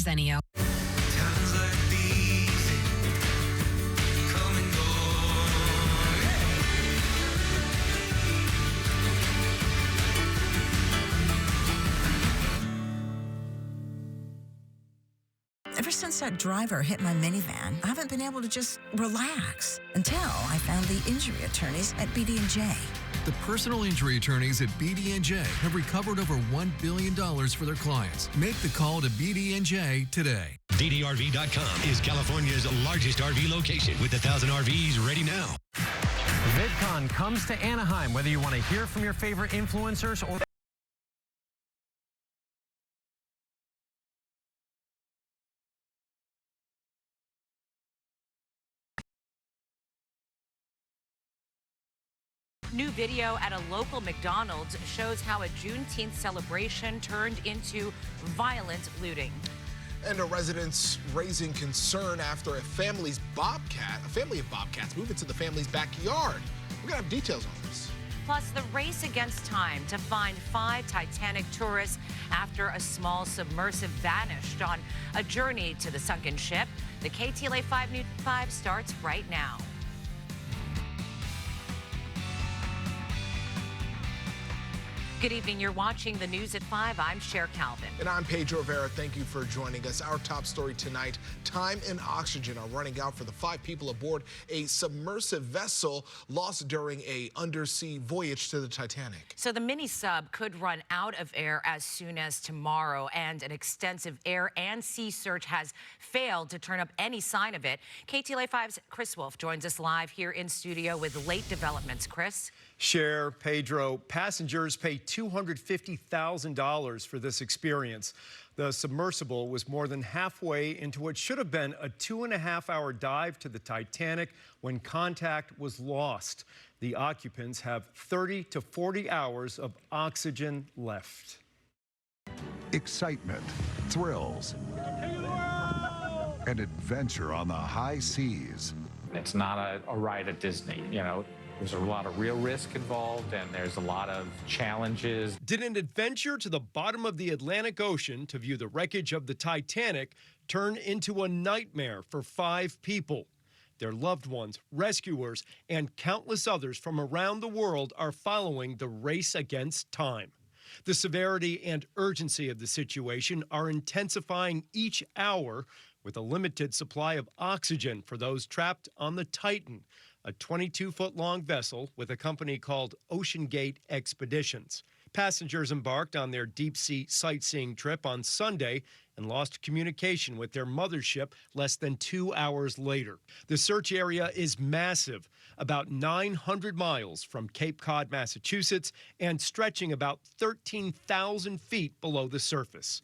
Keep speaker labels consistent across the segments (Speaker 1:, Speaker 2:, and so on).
Speaker 1: Zenio.
Speaker 2: Times like these come and go.
Speaker 3: Ever since that driver hit my minivan, I haven't been able to just relax until I found the injury attorneys at BD&J.
Speaker 4: The personal injury attorneys at BD&J have recovered over $1 billion for their clients. Make the call to BD&J today.
Speaker 5: DDRV.com is California's largest RV location with 1,000 RVs ready now.
Speaker 6: VidCon comes to Anaheim. Whether you want to hear from your favorite influencers or
Speaker 7: New video at a local McDonald's shows how a Juneteenth celebration turned into violent looting.
Speaker 8: And a residents raising concern after a family of bobcats moved into the family's backyard. We're gonna have details on this.
Speaker 7: Plus, the race against time to find 5 Titanic tourists after a small submersive vanished on a journey to the sunken ship. The KTLA 5 News 5 starts right now. Good evening. You're watching the News at 5. I'm Cher Calvin.
Speaker 8: And I'm Pedro Rivera. Thank you for joining us. Our top story tonight, time and oxygen are running out for the 5 people aboard a submersive vessel lost during a undersea voyage to the Titanic.
Speaker 7: So the mini sub could run out of air as soon as tomorrow, and an extensive air and sea search has failed to turn up any sign of it. KTLA 5's Chris Wolf joins us live here in studio with late developments. Chris?
Speaker 9: Cher, Pedro, passengers pay $250,000 for this experience. The submersible was more than halfway into what should have been a 2.5-hour dive to the Titanic when contact was lost. The occupants have 30 to 40 hours of oxygen left.
Speaker 10: Excitement, thrills, and adventure on the high seas.
Speaker 11: It's not a ride at Disney, you know. There's a lot of real risk involved, and there's a lot of challenges.
Speaker 9: Did an adventure to the bottom of the Atlantic Ocean to view the wreckage of the Titanic turn into a nightmare for 5 people? Their loved ones, rescuers, and countless others from around the world are following the race against time. The severity and urgency of the situation are intensifying each hour with a limited supply of oxygen for those trapped on the Titan, a 22-foot-long vessel with a company called Ocean Gate Expeditions. Passengers embarked on their deep-sea sightseeing trip on Sunday and lost communication with their mothership less than 2 hours later. The search area is massive, about 900 miles from Cape Cod, Massachusetts, and stretching about 13,000 feet below the surface.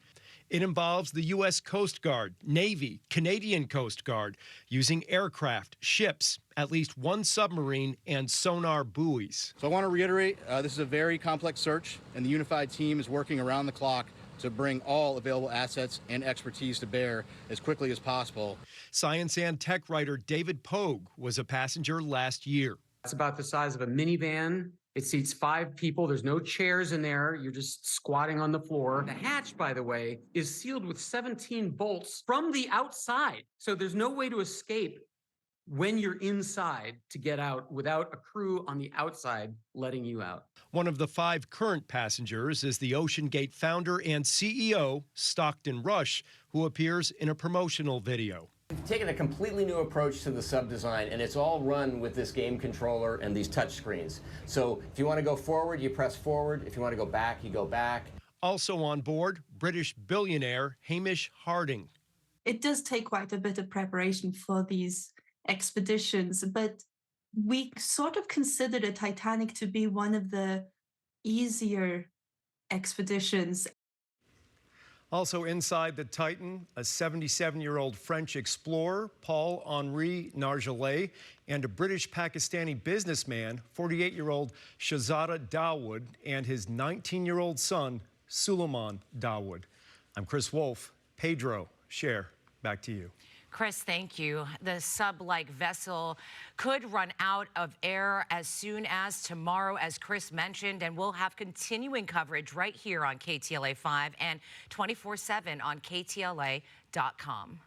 Speaker 9: It involves the U.S. Coast Guard, Navy, Canadian Coast Guard, using aircraft, ships, at least 1 submarine, and sonar buoys.
Speaker 12: So I want to reiterate, this is a very complex search, and the unified team is working around the clock to bring all available assets and expertise to bear as quickly as possible.
Speaker 9: Science and tech writer David Pogue was a passenger last year.
Speaker 13: It's about the size of a minivan. It seats 5 people. There's no chairs in there. You're just squatting on the floor. The hatch, by the way, is sealed with 17 bolts from the outside. So there's no way to escape when you're inside to get out without a crew on the outside letting you out.
Speaker 9: One of the 5 current passengers is the Ocean Gate founder and CEO, Stockton Rush, who appears in a promotional video.
Speaker 14: We've taken a completely new approach to the sub design, and it's all run with this game controller and these touch screens. So if you want to go forward, you press forward. If you want to go back, you go back.
Speaker 9: Also on board, British billionaire Hamish Harding.
Speaker 15: It does take quite a bit of preparation for these expeditions, but we sort of consider the Titanic to be one of the easier expeditions.
Speaker 9: Also inside the Titan, a 77-year-old French explorer, Paul-Henri Nargeolet, and a British-Pakistani businessman, 48-year-old Shahzada Dawood, and his 19-year-old son, Suleiman Dawood. I'm Chris Wolf. Pedro, Cher, back to you.
Speaker 7: Chris, thank you. The sub-like vessel could run out of air as soon as tomorrow, as Chris mentioned, and we'll have continuing coverage right here on KTLA 5 and 24/7 on KTLA.com.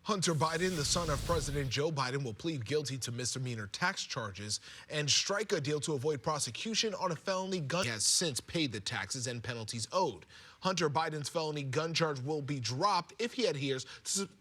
Speaker 8: Hunter Biden, the son of President Joe Biden, will plead guilty to misdemeanor tax charges and strike a deal to avoid prosecution on a felony gun. He has since paid the taxes and penalties owed. Hunter Biden's felony gun charge will be dropped if he adheres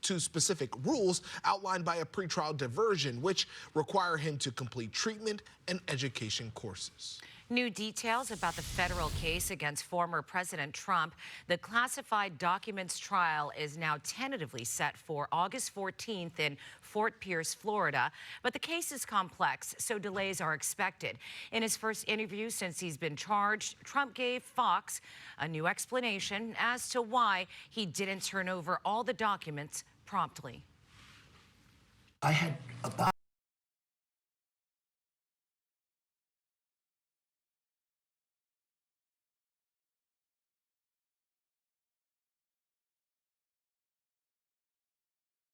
Speaker 8: to specific rules outlined by a pretrial diversion, which require him to complete treatment and education courses.
Speaker 7: New details about the federal case against former President Trump. The classified documents trial is now tentatively set for August 14th in Fort Pierce, Florida. But the case is complex, so delays are expected. In his first interview since he's been charged, Trump gave Fox a new explanation as to why he didn't turn over all the documents promptly.
Speaker 1: I had about